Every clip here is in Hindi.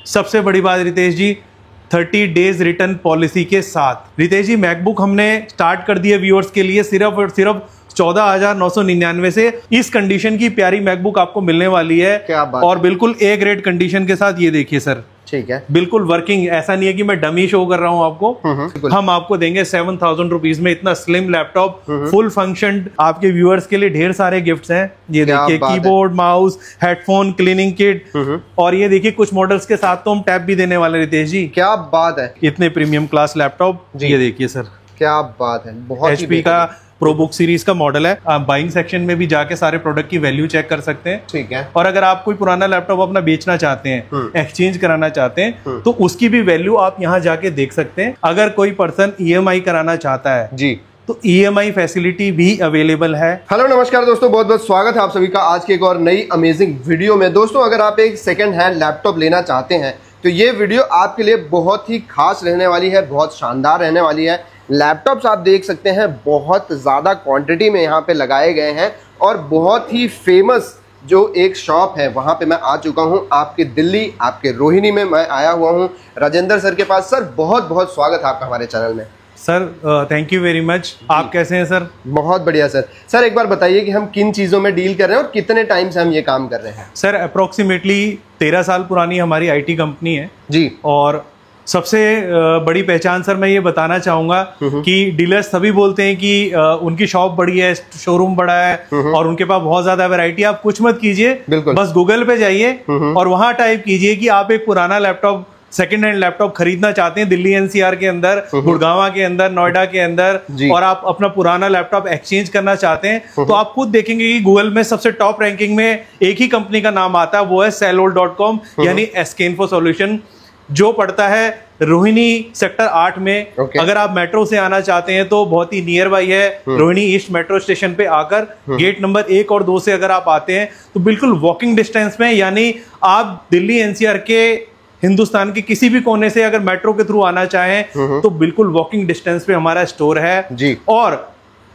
सबसे बड़ी बात रितेश जी, 30 डेज रिटर्न पॉलिसी के साथ। रितेश जी, मैकबुक हमने स्टार्ट कर दिया व्यूअर्स के लिए सिर्फ और सिर्फ 14,999 से। इस कंडीशन की प्यारी मैकबुक आपको मिलने वाली है। क्या बात और बिल्कुल ए ग्रेड कंडीशन के साथ। ये देखिए सर, ठीक है, बिल्कुल वर्किंग। ऐसा नहीं है कि मैं डमी शो कर रहा हूं आपको। हम आपको देंगे 7,000 रुपीज में इतना स्लिम लैपटॉप, फुल फंक्शन। आपके व्यूअर्स के लिए ढेर सारे गिफ्ट्स हैं। ये देखिए, keyboard, mouse, headphone, cleaning kit. और ये देखिए, कुछ मॉडल्स के साथ तो हम टैब भी देने वाले रितेश जी। क्या बात है, इतने प्रीमियम क्लास लैपटॉप। ये देखिए सर, क्या बात है, बहुत HP का प्रोबुक सीरीज का मॉडल है। आप बाइंग सेक्शन में भी जाके सारे प्रोडक्ट की वैल्यू चेक कर सकते हैं। ठीक है। और अगर आप कोई पुराना लैपटॉप अपना बेचना चाहते हैं, एक्सचेंज कराना चाहते हैं, तो उसकी भी वैल्यू आप यहाँ जाके देख सकते हैं। अगर कोई पर्सन EMI कराना चाहता है जी, तो EMI फैसिलिटी भी अवेलेबल है। हेलो नमस्कार दोस्तों, बहुत बहुत स्वागत है आप सभी का आज की एक और नई अमेजिंग वीडियो में। दोस्तों, अगर आप एक सेकंड हैंड लैपटॉप लेना चाहते हैं तो ये वीडियो आपके लिए बहुत ही खास रहने वाली है, बहुत शानदार रहने वाली है। लैपटॉप्स आप देख सकते हैं बहुत ज़्यादा क्वांटिटी में यहाँ पे लगाए गए हैं और बहुत ही फेमस जो एक शॉप है वहाँ पे मैं आ चुका हूँ। आपके दिल्ली, आपके रोहिणी में मैं आया हुआ हूँ राजेंद्र सर के पास। सर, बहुत बहुत स्वागत है आपका हमारे चैनल में। Sir thank you very much. आप कैसे हैं सर? बहुत बढ़िया सर। सर, एक बार बताइए कि हम किन चीज़ों में डील कर रहे हैं और कितने टाइम से हम ये काम कर रहे हैं? सर, अप्रोक्सीमेटली 13 साल पुरानी हमारी IT कंपनी है जी। और सबसे बड़ी पहचान सर मैं ये बताना चाहूंगा कि डीलर्स सभी बोलते हैं कि उनकी शॉप बड़ी है, शोरूम बड़ा है और उनके पास बहुत ज्यादा वैरायटी। आप कुछ मत कीजिए, बस गूगल पे जाइए और वहां टाइप कीजिए कि आप एक पुराना लैपटॉप, सेकंड हैंड लैपटॉप खरीदना चाहते हैं दिल्ली NCR के अंदर, गुड़गांव के अंदर, नोएडा के अंदर, और आप अपना पुराना लैपटॉप एक्सचेंज करना चाहते हैं, तो आप खुद देखेंगे कि गूगल में सबसे टॉप रैंकिंग में एक ही कंपनी का नाम आता है, वो है sellold.com यानी SK Info Solution, जो पड़ता है रोहिणी सेक्टर 8 में। अगर आप मेट्रो से आना चाहते हैं तो बहुत ही नियर बाई है। रोहिणी ईस्ट मेट्रो स्टेशन पे आकर गेट नंबर 1 और 2 से अगर आप आते हैं तो बिल्कुल वॉकिंग डिस्टेंस में, यानी आप दिल्ली NCR के, हिंदुस्तान के किसी भी कोने से अगर मेट्रो के थ्रू आना चाहें तो बिल्कुल वॉकिंग डिस्टेंस पे हमारा स्टोर है जी। और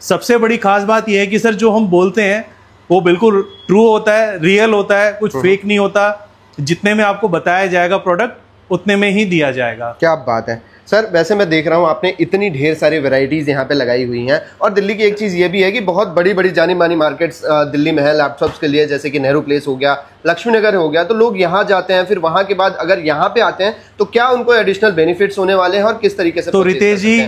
सबसे बड़ी खास बात यह है कि सर जो हम बोलते हैं वो बिल्कुल ट्रू होता है, रियल होता है, कुछ फेक नहीं होता। जितने में आपको बताया जाएगा प्रोडक्ट उतने में ही दिया जाएगा। क्या बात है सर। वैसे मैं देख रहा हूँ आपने इतनी ढेर सारी वैरायटीज यहाँ पे लगाई हुई हैं और दिल्ली की एक चीज़ ये भी है कि बहुत बड़ी बड़ी जानी मानी मार्केट्स दिल्ली में है लैपटॉप्स के लिए, जैसे कि नेहरू प्लेस हो गया, लक्ष्मी नगर हो गया। तो लोग यहाँ जाते हैं, फिर वहाँ के बाद अगर यहाँ पे आते हैं तो क्या उनको एडिशनल बेनिफिट्स होने वाले हैं और किस तरीके से? तो रितेश जी,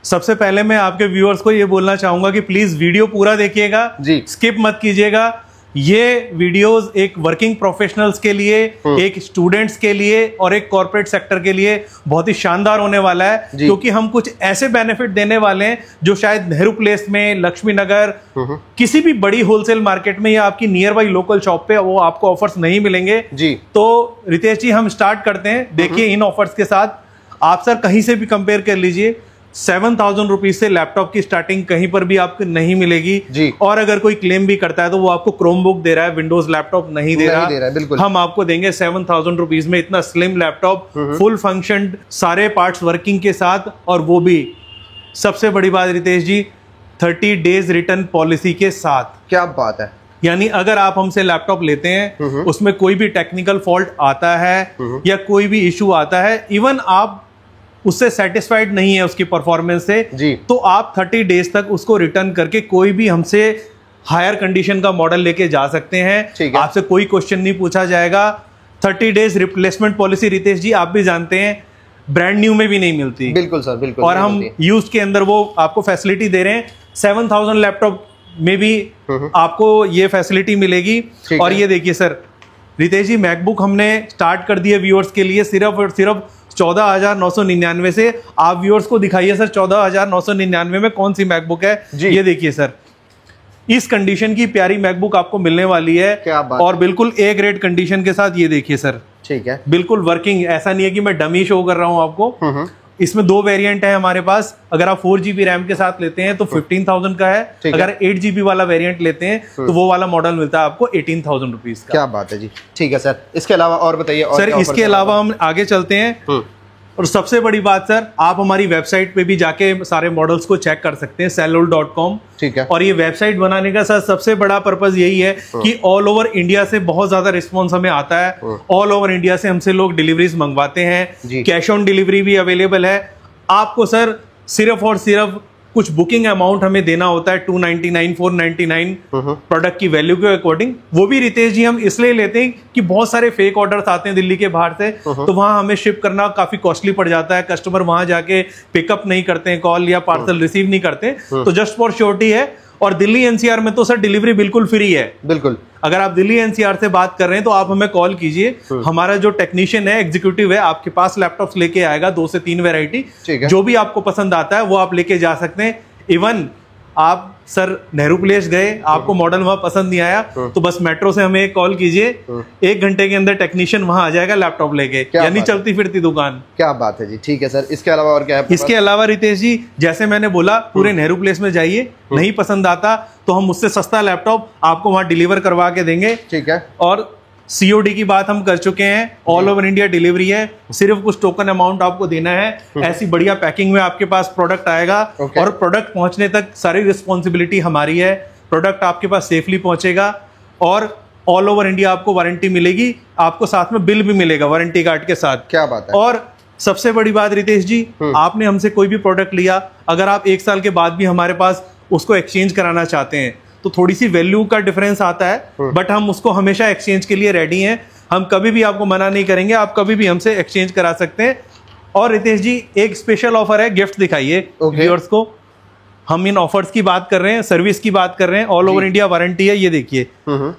सबसे पहले मैं आपके व्यूअर्स को ये बोलना चाहूंगा कि प्लीज वीडियो पूरा देखिएगा जी, स्किप मत कीजिएगा। ये वीडियोस एक वर्किंग प्रोफेशनल्स के लिए, एक स्टूडेंट्स के लिए और एक कॉर्पोरेट सेक्टर के लिए बहुत ही शानदार होने वाला है, क्योंकि हम कुछ ऐसे बेनिफिट देने वाले हैं जो शायद नेहरू प्लेस में, लक्ष्मी नगर, किसी भी बड़ी होलसेल मार्केट में या आपकी नियर बाई लोकल शॉप पे वो आपको ऑफर्स नहीं मिलेंगे जी। तो रितेश जी, हम स्टार्ट करते हैं। देखिए, इन ऑफर्स के साथ आप सर कहीं से भी कंपेयर कर लीजिए, 7,000 रुपीज से लैपटॉप की स्टार्टिंग कहीं पर भी आपको नहीं मिलेगी जी। और अगर कोई क्लेम भी करता है तो वो आपको क्रोमबुक दे रहा है, विंडोज लैपटॉप नहीं दे रहा। बिल्कुल। हम आपको देंगे 7,000 रुपीज में इतना स्लिम लैपटॉप, फुल फंक्शन, सारे पार्ट्स वर्किंग के साथ, और वो भी सबसे बड़ी बात रितेश जी, 30 डेज रिटर्न पॉलिसी के साथ। क्या बात है। यानी अगर आप हमसे लैपटॉप लेते हैं, उसमें कोई भी टेक्निकल फॉल्ट आता है या कोई भी इश्यू आता है, इवन आप उससे सेटिस्फाइड नहीं है उसकी परफॉर्मेंस से जी, तो आप 30 डेज तक उसको रिटर्न करके कोई भी हमसे हायर कंडीशन का मॉडल लेके जा सकते हैं। आपसे कोई क्वेश्चन नहीं पूछा जाएगा। 30 डेज रिप्लेसमेंट पॉलिसी रितेश जी, आप भी जानते हैं, ब्रांड न्यू में भी नहीं मिलती। बिल्कुल सर, बिल्कुल। और हम यूज्ड के अंदर वो आपको फैसिलिटी दे रहे हैं। 7,000 लैपटॉप में भी आपको ये फैसिलिटी मिलेगी। और ये देखिए सर रितेश जी, मैकबुक हमने स्टार्ट कर दिए व्यूअर्स के लिए सिर्फ और सिर्फ 14,999 से। आप व्यूअर्स को दिखाइए सर 14,999 में कौन सी मैकबुक है। ये देखिए सर, इस कंडीशन की प्यारी मैकबुक आपको मिलने वाली है। क्या बात। और बिल्कुल ए ग्रेड कंडीशन के साथ। ये देखिए सर, ठीक है, बिल्कुल वर्किंग। ऐसा नहीं है कि मैं डमी शो कर रहा हूं आपको। इसमें 2 वेरिएंट है हमारे पास। अगर आप 4GB रैम के साथ लेते हैं तो 15,000 का है। अगर 8GB वाला वेरिएंट लेते हैं तो वो वाला मॉडल मिलता है आपको 18,000 रुपीज का। क्या बात है जी। ठीक है सर, इसके अलावा और बताइए। सर, इसके अलावा हम आगे चलते हैं। और सबसे बड़ी बात सर, आप हमारी वेबसाइट पे भी जाके सारे मॉडल्स को चेक कर सकते हैं, sellol.com। ठीक है। और ये वेबसाइट बनाने का सर सबसे बड़ा पर्पज यही है कि ऑल ओवर इंडिया से बहुत ज्यादा रिस्पॉन्स हमें आता है। ऑल ओवर इंडिया से हमसे लोग डिलीवरीज मंगवाते हैं, कैश ऑन डिलीवरी भी अवेलेबल है। आपको सर सिर्फ और सिर्फ कुछ बुकिंग अमाउंट हमें देना होता है, 299, 499 प्रोडक्ट की वैल्यू के अकॉर्डिंग। वो भी रितेश जी हम इसलिए लेते हैं कि बहुत सारे फेक ऑर्डर्स आते हैं दिल्ली के बाहर से, तो वहां हमें शिप करना काफी कॉस्टली पड़ जाता है। कस्टमर वहां जाके पिकअप नहीं करते हैं, कॉल या पार्सल रिसीव नहीं करते, तो जस्ट फॉर श्योरिटी है। और दिल्ली एनसीआर में तो सर डिलीवरी बिल्कुल फ्री है। बिल्कुल, अगर आप दिल्ली एनसीआर से बात कर रहे हैं तो आप हमें कॉल कीजिए, हमारा जो टेक्नीशियन है, एग्जीक्यूटिव है, आपके पास लैपटॉप्स लेके आएगा 2 से 3 वैरायटी, जो भी आपको पसंद आता है वो आप लेके जा सकते हैं। इवन आप सर नेहरू प्लेस गए, आपको मॉडल वहां पसंद नहीं आया, तो बस मेट्रो से हमें कॉल कीजिए, 1 घंटे के अंदर टेक्नीशियन वहां आ जाएगा लैपटॉप लेके, यानी चलती फिरती दुकान। क्या बात है जी। ठीक है सर, इसके अलावा और क्या है? इसके अलावा रितेश जी, जैसे मैंने बोला, पूरे नेहरू प्लेस में जाइए, नहीं पसंद आता तो हम उससे सस्ता लैपटॉप आपको वहां डिलीवर करवा के देंगे। ठीक है। और सीओडी की बात हम कर चुके हैं, ऑल ओवर इंडिया डिलीवरी है, सिर्फ कुछ टोकन अमाउंट आपको देना है। ऐसी बढ़िया पैकिंग में आपके पास प्रोडक्ट आएगा, और प्रोडक्ट पहुंचने तक सारी रिस्पॉन्सिबिलिटी हमारी है। प्रोडक्ट आपके पास सेफली पहुंचेगा, और ऑल ओवर इंडिया आपको वारंटी मिलेगी, आपको साथ में बिल भी मिलेगा वारंटी कार्ड के साथ। क्या बात है। और सबसे बड़ी बात रितेश जी, आपने हमसे कोई भी प्रोडक्ट लिया, अगर आप 1 साल के बाद भी हमारे पास उसको एक्सचेंज कराना चाहते हैं तो थोड़ी सी वैल्यू का डिफरेंस आता है, बट हम उसको हमेशा एक्सचेंज के लिए रेडी हैं। हम कभी भी आपको मना नहीं करेंगे, आप कभी भी हमसे एक्सचेंज करा सकते हैं। और रितेश जी, एक स्पेशल ऑफर है, गिफ्ट दिखाइए व्यूअर्स को। हम इन ऑफर्स की बात कर रहे हैं, सर्विस की बात कर रहे हैं, ऑल ओवर इंडिया वारंटी है। ये देखिए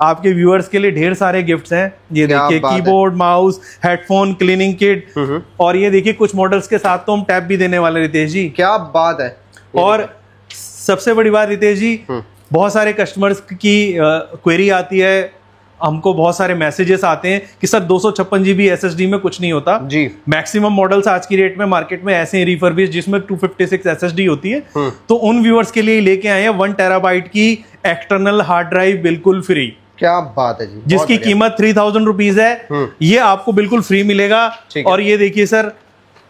आपके व्यूअर्स के लिए ढेर सारे गिफ्ट्स हैं। ये देखिए keyboard, mouse, headphone, cleaning kit, और ये देखिए कुछ मॉडल्स के साथ तो हम टैब भी देने वाले रितेश जी। क्या बात है। और सबसे बड़ी बात रितेश जी, बहुत सारे कस्टमर्स की क्वेरी आती है, हमको बहुत सारे मैसेजेस आते हैं कि सर 256 GB SSD में कुछ नहीं होता जी। मैक्सिमम मॉडल्स आज की डेट में मार्केट में ऐसे हैं रिफर्बिश जिसमें 256 SSD होती है। तो उन व्यूअर्स के लिए लेके आए हैं 1 TB की एक्सटर्नल हार्ड ड्राइव बिल्कुल फ्री। क्या बात है जी। जिसकी कीमत 3000 रुपीज है, ये आपको बिल्कुल फ्री मिलेगा। और ये देखिए सर,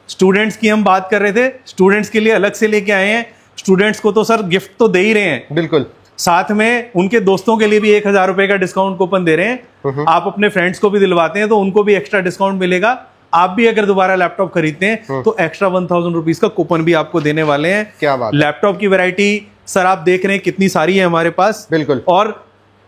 स्टूडेंट्स की हम बात कर रहे थे, स्टूडेंट्स के लिए अलग से लेके आए हैं। स्टूडेंट्स को तो सर गिफ्ट तो दे ही रहे हैं, बिल्कुल, साथ में उनके दोस्तों के लिए भी 1000 रुपए का डिस्काउंट कूपन दे रहे हैं। आप अपने फ्रेंड्स को भी दिलवाते हैं तो उनको भी एक्स्ट्रा डिस्काउंट मिलेगा। आप भी अगर दोबारा लैपटॉप खरीदते हैं तो एक्स्ट्रा 1000 रुपीज का कूपन भी आपको देने वाले हैं। क्या बात। लैपटॉप की वैरायटी सर आप देख रहे हैं कितनी सारी है हमारे पास, बिल्कुल। और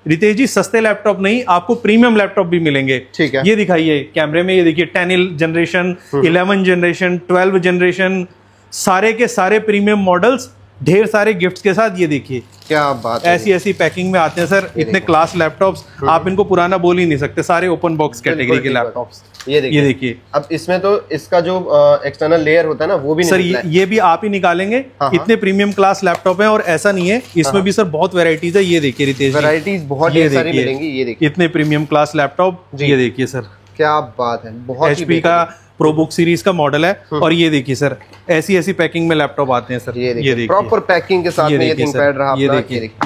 रितेश जी, सस्ते लैपटॉप नहीं, आपको प्रीमियम लैपटॉप भी मिलेंगे। ठीक है। ये दिखाइए कैमरे में, ये देखिए 10 जनरेशन, 11 जनरेशन, 12 जनरेशन, सारे के सारे प्रीमियम मॉडल्स ढेर सारे गिफ्ट्स के साथ। ये देखिए क्या बात है। ऐसी पैकिंग में आते हैं सर, इतने क्लास लैपटॉप्स, आप इनको पुराना बोल ही नहीं सकते, सारे ओपन बॉक्स कैटेगरी के लैपटॉप्स। ये देखिए। अब इसमें तो इसका जो एक्सटर्नल लेयर होता है ना, वो भी सर ये भी आप ही निकालेंगे। इतने प्रीमियम क्लास लैपटॉप है, और ऐसा नहीं है, इसमें भी सर बहुत वेराइटीज है। ये देखिए रितेश, वेराइटीज बहुत सारी मिलेंगी। ये देखिए इतने प्रीमियम क्लास लैपटॉप। ये देखिए सर, क्या बात है। बहुत HP का प्रोबुक सीरीज का मॉडल है। और ये देखिए सर, ऐसी पैकिंग में लैपटॉप आते हैं सर। ये देखिए प्रॉपर पैकिंग के साथ में ये थिंकपैड रहा।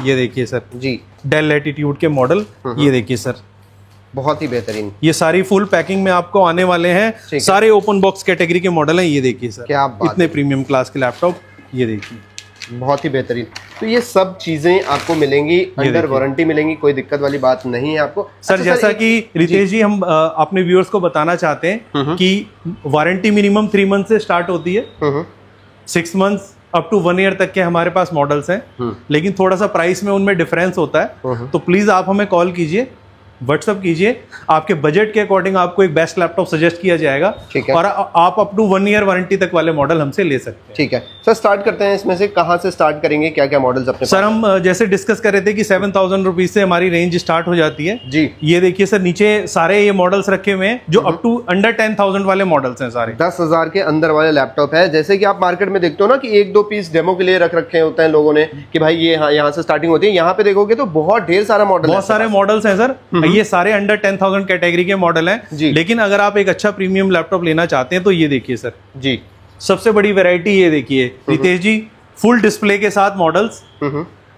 ये देखिए सर जी, डेल लैटिट्यूड के मॉडल। ये देखिए सर, बहुत ही बेहतरीन। ये सारी फुल पैकिंग में आपको आने वाले हैं, सारे ओपन बॉक्स कैटेगरी के मॉडल हैं। ये देखिए सर, क्या इतने प्रीमियम क्लास के लैपटॉप। ये देखिए, बहुत ही बेहतरीन। तो ये सब चीजें आपको मिलेंगी, अंडर वारंटी मिलेंगी, कोई दिक्कत वाली बात नहीं है आपको। सर अच्छा, जैसा कि रितेश जी, हम अपने व्यूअर्स को बताना चाहते हैं कि वारंटी मिनिमम 3 मंथ से स्टार्ट होती है, 6 मंथ्स अप टू 1 ईयर तक के हमारे पास मॉडल्स हैं। लेकिन थोड़ा सा प्राइस में उनमें डिफरेंस होता है, तो प्लीज आप हमें कॉल कीजिए, व्हाट्सअप कीजिए, आपके बजट के अकॉर्डिंग आपको एक बेस्ट लैपटॉप सजेस्ट किया जाएगा। और आप अप टू 1 ईयर वारंटी तक वाले मॉडल हमसे ले सकते हैं। ठीक है सर, स्टार्ट करते हैं। इसमें से कहाँ से स्टार्ट करेंगे, क्या क्या मॉडल्स अपने सर? हम जैसे डिस्कस कर रहे थे कि 7000 रुपीज से हमारी रेंज स्टार्ट हो जाती है जी। ये देखिए सर, नीचे सारे ये मॉडल्स रखे हुए हैं जो अप टू अंडर 10,000 वाले मॉडल्स हैं, सारे 10,000 के अंदर वाले लैपटॉप है। जैसे कि आप मार्केट में देखते हो ना कि 1-2 पीस डेमो के लिए रख रखे होते हैं लोगों ने कि भाई ये यहाँ से स्टार्टिंग होती है। यहाँ पे देखोगे तो बहुत ढेर सारा मॉडल, बहुत सारे मॉडल्स हैं सर। ये सारे अंडर 10,000 कैटेगरी के मॉडल हैं। लेकिन अगर आप एक अच्छा प्रीमियम लैपटॉप लेना चाहते हैं तो ये देखिए सर जी, सबसे बड़ी वैरायटी ये देखिए रितेश जी, फुल डिस्प्ले के साथ मॉडल्स।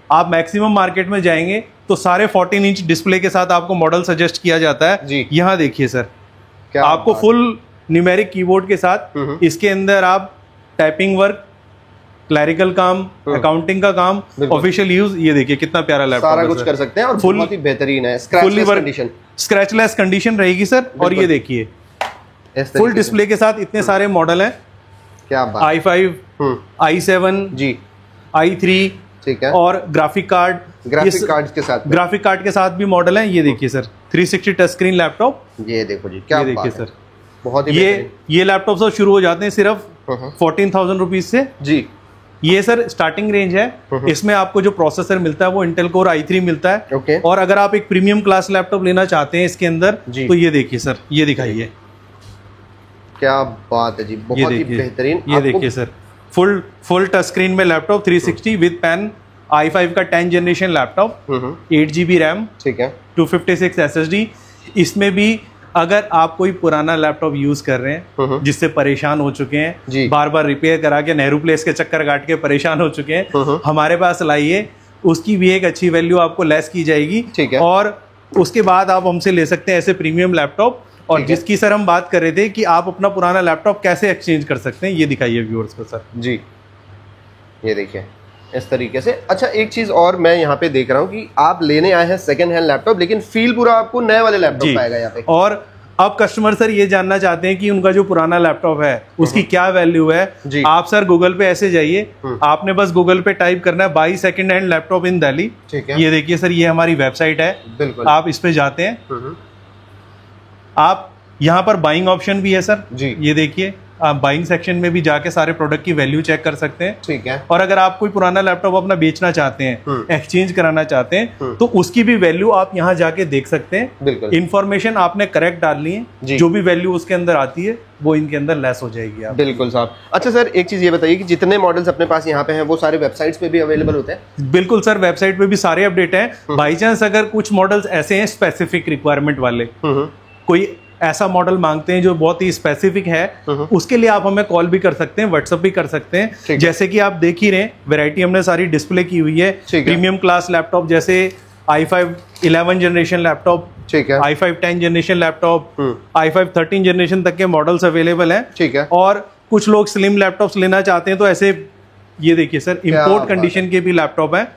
आप मैक्सिमम मार्केट में जाएंगे तो सारे 14 इंच डिस्प्ले के साथ आपको मॉडल सजेस्ट किया जाता है। यहाँ देखिए सर, आपको फुल न्यूमेरिक कीबोर्ड के साथ इसके अंदर आप टाइपिंग वर्क, क्लैरिकल काम, अकाउंटिंग का काम, ऑफिशियल यूज, ये देखिए कितना प्यारा लैपटॉप सारा कुछ कर सकते हैं और बहुत ही बेहतरीन है। स्क्रैचलेस कंडीशन रहेगी सर। और ये देखिए फुल डिस्प्ले के साथ इतने सारे मॉडल हैं। क्या बात। i5, i7 जी, i3, ठीक है, और ग्राफिक कार्ड के साथ भी मॉडल हैं। ये देखिए सर 360 टच स्क्रीन लैपटॉप। ये देखो जी, क्या देखिए सर, बहुत ही ये लैपटॉप सब शुरू हो जाते हैं सिर्फ 14,000 रुपीज से जी। ये सर स्टार्टिंग रेंज है। इसमें आपको जो प्रोसेसर मिलता है वो इंटेल कोर i3 मिलता है। और अगर आप एक प्रीमियम क्लास लैपटॉप लेना चाहते हैं इसके अंदर तो ये देखिए सर, ये दिखाइए, क्या बात है जी, बहुत ही बेहतरीन। ये देखिए सर फुल टच स्क्रीन में लैपटॉप 360 विद पेन, i5 का 10 जनरेशन लैपटॉप, 8GB रैम, ठीक है, 256 SSD। इसमें भी अगर आप कोई पुराना लैपटॉप यूज कर रहे हैं जिससे परेशान हो चुके हैं, बार बार रिपेयर करा के नेहरू प्लेस के चक्कर काट के परेशान हो चुके हैं, हमारे पास लाइए, उसकी भी एक अच्छी वैल्यू आपको लेस की जाएगी। ठीक है, और उसके बाद आप हमसे ले सकते हैं ऐसे प्रीमियम लैपटॉप। और जिसकी सर हम बात कर रहे थे कि आप अपना पुराना लैपटॉप कैसे एक्सचेंज कर सकते हैं, ये दिखाइए व्यूअर्स को सर जी। ये देखिए इस तरीके से। अच्छा, एक चीज और मैं यहाँ पे देख रहा हूँ कि आप लेने आए हैं सेकंड हैंड लैपटॉप, लेकिन फील पूरा आपको नए वाले लैपटॉप आएगा यहाँ पे। और अब कस्टमर सर ये जानना चाहते हैं कि उनका जो पुराना लैपटॉप है उसकी क्या वैल्यू है। आप सर गूगल पे ऐसे जाइए, आपने बस गूगल पे टाइप करना है बाई सेकंड हैंड लैपटॉप इन दिल्ली। ये देखिए सर, ये हमारी वेबसाइट है, बिल्कुल आप इस पे जाते हैं, आप यहाँ पर बाइंग ऑप्शन भी है सर जी। ये देखिए आप बाइंग सेक्शन में भी जाके सारे प्रोडक्ट की वैल्यू चेक कर सकते हैं। ठीक है, और अगर आप कोई पुराना लैपटॉप अपना बेचना चाहते हैं, एक्सचेंज कराना चाहते हैं, तो उसकी भी वैल्यू आप यहाँ जाके देख सकते हैं। बिल्कुल, इन्फॉर्मेशन आपने करेक्ट डालनी है, जो भी वैल्यू उसके अंदर आती है वो इनके अंदर लेस हो जाएगी आप। बिल्कुल साहब। अच्छा सर, एक चीज ये बताइए कि जितने मॉडल्स अपने पास यहाँ पे हैं वो सारे वेबसाइट्स पे भी अवेलेबल होते हैं? बिल्कुल सर, वेबसाइट पे भी सारे अपडेट हैं। बाई चांस अगर कुछ मॉडल्स ऐसे हैं स्पेसिफिक रिक्वायरमेंट वाले, कोई ऐसा मॉडल मांगते हैं जो बहुत ही स्पेसिफिक है, उसके लिए आप हमें कॉल भी कर सकते हैं, व्हाट्सएप भी कर सकते हैं। जैसे कि आप देख ही रहे हैं, वैरायटी हमने सारी डिस्प्ले की हुई है। प्रीमियम क्लास लैपटॉप जैसे i5 11 generation laptop, i5 10 generation laptop, i5 13 generation तक के मॉडल्स अवेलेबल हैं। ठीक है, और कुछ लोग स्लिम लैपटॉप्स लेना चाहते हैं तो ऐसे, ये देखिए सर इंपोर्ट कंडीशन के भी लैपटॉप हैं।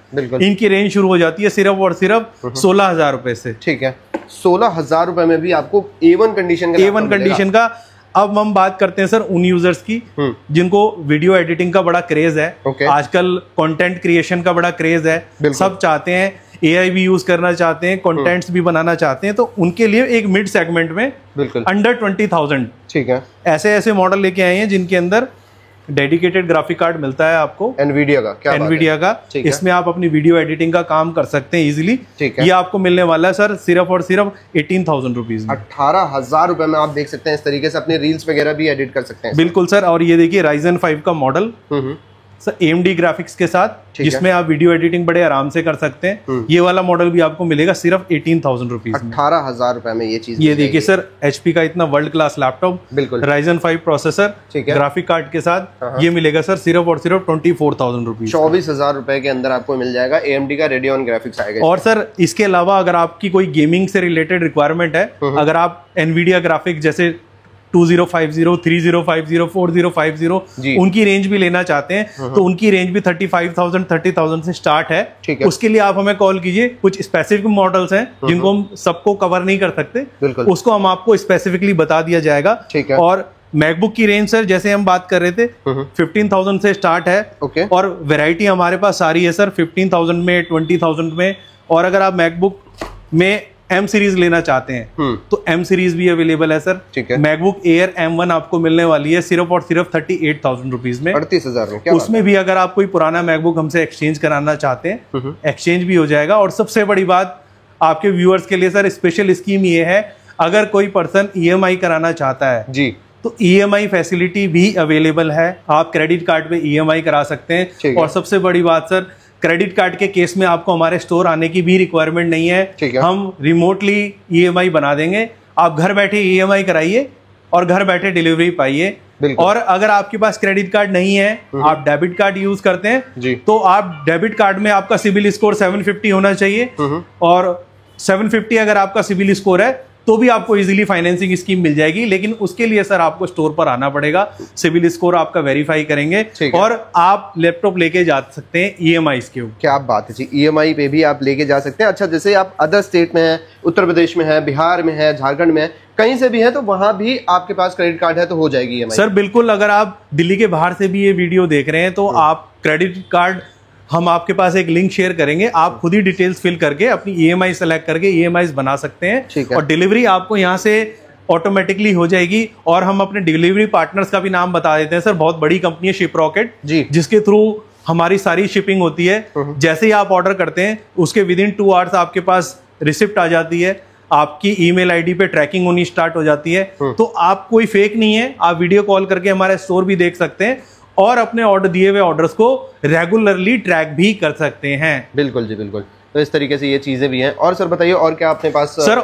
इनकी रेंज शुरू हो जाती है सिर्फ और सिर्फ 16,000 रुपए से। ठीक है, 16,000 रुपए में भी आपको A1 कंडीशन का। अब हम बात करते हैं सर उन यूजर्स की जिनको वीडियो एडिटिंग का बड़ा क्रेज है। आजकल कंटेंट क्रिएशन का बड़ा क्रेज है, सब चाहते हैं, AI भी यूज करना चाहते हैं, कंटेंट्स भी बनाना चाहते हैं, तो उनके लिए एक मिड सेगमेंट में अंडर 20,000 ठीक है ऐसे मॉडल लेके आए हैं जिनके अंदर डेडिकेटेड ग्राफिक कार्ड मिलता है आपको एनवीडिया का। इसमें आप अपनी वीडियो एडिटिंग का काम कर सकते हैं इजीली। ये आपको मिलने वाला है सर सिर्फ और सिर्फ 18,000 रुपीज में। 18,000 रुपए में आप देख सकते हैं, इस तरीके से अपने रील्स वगैरह भी एडिट कर सकते हैं। बिल्कुल सर, और ये देखिए Ryzen 5 का मॉडल सर AMD ग्राफिक्स के साथ, जिसमें आप वीडियो एडिटिंग बड़े आराम से कर सकते हैं। ये वाला मॉडल भी आपको मिलेगा सिर्फ 18,000 रुपीज में। 18,000 रुपए में ये चीज। ये देखिए सर HP का इतना वर्ल्ड क्लास लैपटॉप, बिल्कुल Ryzen 5 प्रोसेसर, ग्राफिक कार्ड के साथ, ये मिलेगा सर सिर्फ और सिर्फ 24,000 रुपीज। 24,000 रुपए के अंदर आपको मिल जाएगा। AMD का Radeon ग्राफिक्स आएगा। और सर इसके अलावा अगर आपकी कोई गेमिंग से रिलेटेड रिक्वायरमेंट है, अगर आप NVIDIA ग्राफिक्स जैसे 2050, 3050, 4050 उनकी रेंज भी लेना चाहते हैं तो उनकी रेंज भी 35,000 30,000 से स्टार्ट है। उसके लिए आप हमें कॉल कीजिए। कुछ स्पेसिफिक मॉडल्स हैं जिनको हम सबको कवर नहीं कर सकते, उसको हम आपको स्पेसिफिकली बता दिया जाएगा। और मैकबुक की रेंज सर जैसे हम बात कर रहे थे 15,000 से स्टार्ट है। और वैरायटी हमारे पास सारी है सर 15,000 में, 20,000 में। और अगर आप मैकबुक में M सीरीज लेना चाहते हैं तो M सीरीज भी अवेलेबल है सर। मैकबुक एयर M1 आपको मिलने वाली है सिर्फ और सिर्फ 38,000 रुपीज में, 38,000 में। उसमें भी अगर आप कोई पुराना मैकबुक हमसे एक्सचेंज कराना चाहते हैं, एक्सचेंज भी हो जाएगा। और सबसे बड़ी बात आपके व्यूअर्स के लिए सर स्पेशल स्कीम ये है, अगर कोई पर्सन EMI कराना चाहता है जी तो EMI फैसिलिटी भी अवेलेबल है। आप क्रेडिट कार्ड पे EMI करा सकते हैं। और सबसे बड़ी बात सर, क्रेडिट कार्ड के केस में आपको हमारे स्टोर आने की भी रिक्वायरमेंट नहीं है। हम रिमोटली EMI बना देंगे, आप घर बैठे EMI कराइए और घर बैठे डिलीवरी पाइए। और अगर आपके पास क्रेडिट कार्ड नहीं है, आप डेबिट कार्ड यूज करते हैं, तो आप डेबिट कार्ड में आपका सिबिल स्कोर 750 होना चाहिए। और 750 अगर आपका सिबिल स्कोर है तो भी आपको इजीली फाइनेंसिंग स्कीम मिल जाएगी। लेकिन उसके लिए सर आपको स्टोर पर आना पड़ेगा, सिविल स्कोर आपका वेरीफाई करेंगे और आप लैपटॉप लेके जा सकते हैं EMI के ऊपर। क्या बात है जी, EMI पे भी आप लेके जा सकते हैं। अच्छा, जैसे आप अदर स्टेट में है, उत्तर प्रदेश में है, बिहार में है, झारखंड में है, कहीं से भी है, तो वहां भी आपके पास क्रेडिट कार्ड है तो हो जाएगी EMI? सर बिल्कुल, अगर आप दिल्ली के बाहर से भी ये वीडियो देख रहे हैं तो आप क्रेडिट कार्ड, हम आपके पास एक लिंक शेयर करेंगे, आप खुद ही डिटेल्स फिल करके अपनी EMI सेलेक्ट करके EMI बना सकते हैं और डिलीवरी आपको यहाँ से ऑटोमेटिकली हो जाएगी। और हम अपने डिलीवरी पार्टनर्स का भी नाम बता देते हैं सर, बहुत बड़ी कंपनी है शिपरॉकेट जी, जिसके थ्रू हमारी सारी शिपिंग होती है। जैसे ही आप ऑर्डर करते हैं उसके विदिन 2 आवर्स आपके पास रिसिप्ट आ जाती है, आपकी ईमेल आईडी पे ट्रैकिंग होनी स्टार्ट हो जाती है। तो आप कोई फेक नहीं है, आप वीडियो कॉल करके हमारे स्टोर भी देख सकते हैं और अपने ऑर्डर दिए हुए ऑर्डर्स को रेगुलरली ट्रैक भी कर सकते हैं। बिल्कुल जी, बिल्कुल। तो इस तरीके से ये चीजें भी हैं। और सर बताइए, और क्या अपने पास सर?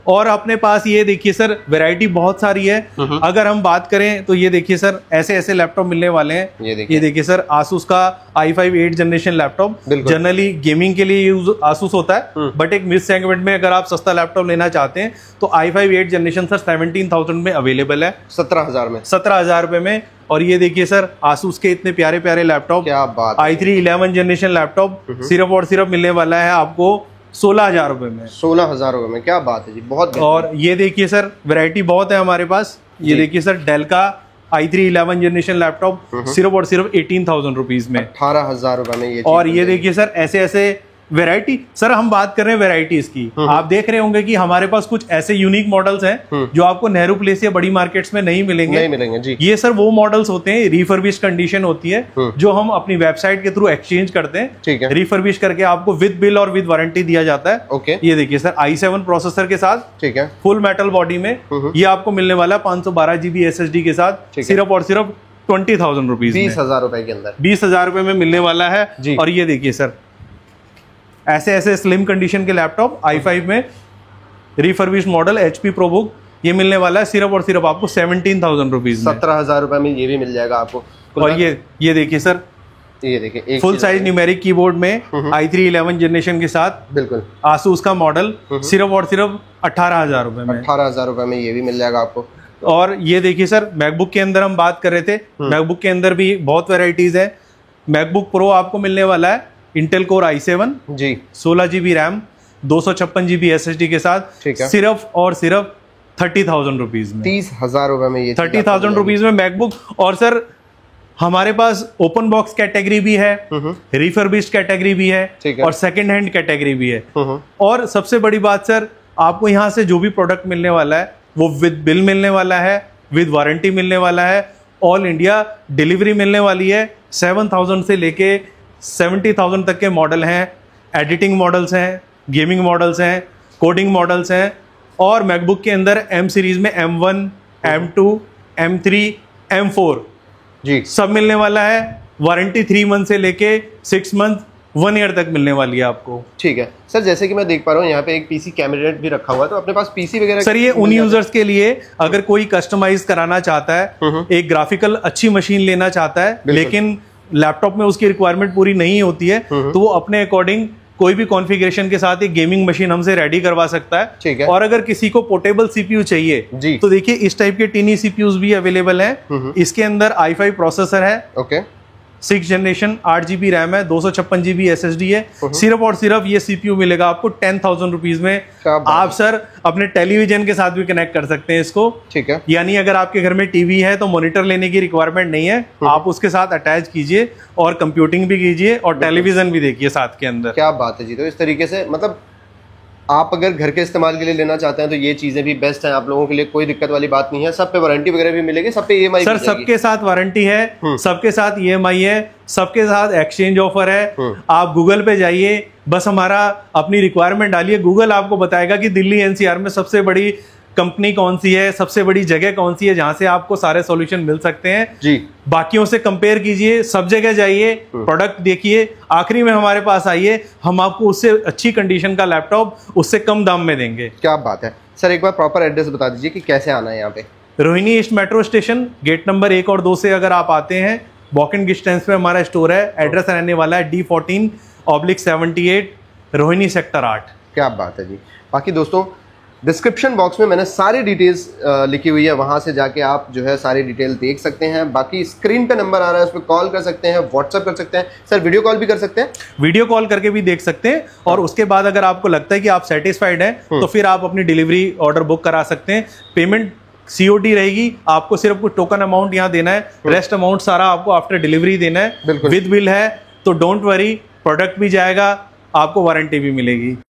और अपने पास ये देखिए सर, वैरायटी बहुत सारी है। अगर हम बात करें तो ये देखिए सर, ऐसे ऐसे लैपटॉप मिलने वाले हैं। ये देखिए सर, आसूस का i5 8 generation laptop, generally gaming के लिए यूज आसूस होता है, बट एक मिड सेगमेंट में अगर आप सस्ता लैपटॉप लेना चाहते हैं तो i5 8 जनरेशन सर 17,000 में अवेलेबल है, 17,000 में, 17,000 रुपए में। और ये देखिए सर, आसूस के इतने प्यारे प्यारे लैपटॉप, क्या बात, i3 11 जनरेशन लैपटॉप सिर्फ और सिर्फ मिलने वाला है आपको 16,000 रुपए में। 16,000 रुपए में, क्या बात है जी, बहुत। और ये देखिए सर, वैरायटी बहुत है हमारे पास। ये देखिए सर, डेल का i3 11 जनरेशन लैपटॉप सिर्फ और सिर्फ 18,000 रुपीज में, 18,000 रुपए में ये। और ये देखिए सर, ऐसे ऐसे वैरायटी। सर हम बात कर रहे हैं वैरायटीज की, आप देख रहे होंगे कि हमारे पास कुछ ऐसे यूनिक मॉडल्स हैं जो आपको नेहरू प्लेस या बड़ी मार्केट्स में नहीं मिलेंगे जी। ये सर वो मॉडल्स होते हैं, रिफर्बिश्ड कंडीशन होती है, जो हम अपनी वेबसाइट के थ्रू एक्सचेंज करते हैं। ठीक है, रिफर्बिश करके आपको विद बिल और विद वारंटी दिया जाता है। ओके, ये देखिए सर, i7 प्रोसेसर के साथ, ठीक है, फुल मेटल बॉडी में ये आपको मिलने वाला है 512 GB SSD के साथ, सिर्फ और सिर्फ 20,000 रुपीज, 20,000 रुपए के अंदर, 20,000 रुपए में मिलने वाला है। और ये देखिए सर, ऐसे ऐसे स्लिम कंडीशन के लैपटॉप i5 में रिफर्बिश्ड मॉडल HP ProBook, ये मिलने वाला है सिर्फ और सिर्फ आपको 17,000 रुपीज, 17,000 रुपए में ये भी मिल जाएगा आपको। और ये देखिए सर, ये देखिए फुल साइज न्यूमेरिक कीबोर्ड में i3 11 जनरेशन के साथ, बिल्कुल आसूस का मॉडल, सिर्फ और सिर्फ 18,000 रुपए में, 18,000 रुपए में ये भी मिल जाएगा आपको। और ये देखिए सर, मैकबुक के अंदर हम बात कर रहे थे, मैकबुक के अंदर भी बहुत वेराइटीज है। मैकबुक प्रो आपको मिलने वाला है इंटेल कोर i7 जी, 16 GB रैम, 256 GB SSD के साथ, सिर्फ और सिर्फ 30,000 रुपीज में, 30,000 रुपए में ये 30,000 रुपीज में मैकबुक। और सर हमारे पास ओपन बॉक्स कैटेगरी भी है, रिफर्बिश्ड कैटेगरी भी है, और सेकंड हैंड कैटेगरी भी है। और सबसे बड़ी बात सर, आपको यहाँ से जो भी प्रोडक्ट मिलने वाला है वो विद बिल मिलने वाला है, विद वारंटी मिलने वाला है, ऑल इंडिया डिलीवरी मिलने वाली है। 7,000 से लेके 70,000 तक के मॉडल हैं, एडिटिंग मॉडल्स हैं, गेमिंग मॉडल्स हैं, कोडिंग मॉडल्स हैं। और मैकबुक के अंदर M सीरीज में M1, M2, M3, M4 जी सब मिलने वाला है। वारंटी 3 मंथ से लेके 6 मंथ 1 ईयर तक मिलने वाली है आपको। ठीक है सर, जैसे कि मैं देख पा रहा हूँ यहाँ पे एक पीसी कैबिनेट भी रखा हुआ है, तो अपने पास पीसी वगैरह सर ये उन यूजर्स के लिए, अगर कोई कस्टमाइज कराना चाहता है, एक ग्राफिकल अच्छी मशीन लेना चाहता है, लेकिन लैपटॉप में उसकी रिक्वायरमेंट पूरी नहीं होती है, तो वो अपने अकॉर्डिंग कोई भी कॉन्फ़िगरेशन के साथ एक गेमिंग मशीन हमसे रेडी करवा सकता है। ठीक है। और अगर किसी को पोर्टेबल सीपीयू चाहिए तो देखिए इस टाइप के टिनी सीपीयूज भी अवेलेबल हैं। इसके अंदर i5 प्रोसेसर है, ओके, 6 जनरेशन, 8 GB रैम है, 256 GB SSD है। सिर्फ और सिर्फ ये सीपीयू मिलेगा आपको 10,000 रुपीज में। आप सर अपने टेलीविजन के साथ भी कनेक्ट कर सकते हैं इसको। ठीक है, यानी अगर आपके घर में टीवी है तो मॉनिटर लेने की रिक्वायरमेंट नहीं है, आप उसके साथ अटैच कीजिए और कंप्यूटिंग भी कीजिए और टेलीविजन भी देखिए साथ के अंदर। क्या बात है जी। तो इस तरीके से मतलब आप अगर घर के इस्तेमाल के लिए लेना चाहते हैं तो ये चीजें भी बेस्ट हैं आप लोगों के लिए, कोई दिक्कत वाली बात नहीं है। सब पे वारंटी वगैरह भी मिलेगी, सब पे EMI सर सबके साथ वारंटी है, सबके साथ EMI है, सबके साथ एक्सचेंज ऑफर है। आप गूगल पे जाइए, बस हमारा अपनी रिक्वायरमेंट डालिए, गूगल आपको बताएगा कि दिल्ली NCR में सबसे बड़ी कंपनी कौन सी है, सबसे बड़ी जगह कौन सी है जहां से आपको सारे सॉल्यूशन मिल सकते हैं जी। बाकियों से कंपेयर कीजिए, सब जगह जाइए, प्रोडक्ट देखिए, आखिरी में हमारे पास आइए, हम आपको उससे अच्छी कंडीशन का लैपटॉप उससे कम दाम में देंगे। क्या बात है सर, एक बार प्रॉपर एड्रेस बता दीजिए कि कैसे आना है यहाँ पे। Rohini east metro station, gate number 1 और 2 से अगर आप आते हैं, वॉकिंग डिस्टेंस पे हमारा स्टोर है। एड्रेस रहने वाला है D14/78 रोहिणी सेक्टर 8। क्या बात है जी। बाकी दोस्तों डिस्क्रिप्शन बॉक्स में मैंने सारी डिटेल्स लिखी हुई है, वहां से जाके आप जो है सारी डिटेल देख सकते हैं। बाकी स्क्रीन पे नंबर आ रहा है, उस पर कॉल कर सकते हैं, व्हाट्सएप कर सकते हैं। सर वीडियो कॉल भी कर सकते हैं? वीडियो कॉल करके भी देख सकते हैं, और उसके बाद अगर आपको लगता है कि आप सेटिस्फाइड हैं तो फिर आप अपनी डिलीवरी ऑर्डर बुक करा सकते हैं। पेमेंट COD रहेगी, आपको सिर्फ कुछ टोकन अमाउंट यहाँ देना है, रेस्ट अमाउंट सारा आपको आफ्टर डिलीवरी देना है। विद बिल है तो डोंट वरी, प्रोडक्ट भी जाएगा, आपको वारंटी भी मिलेगी।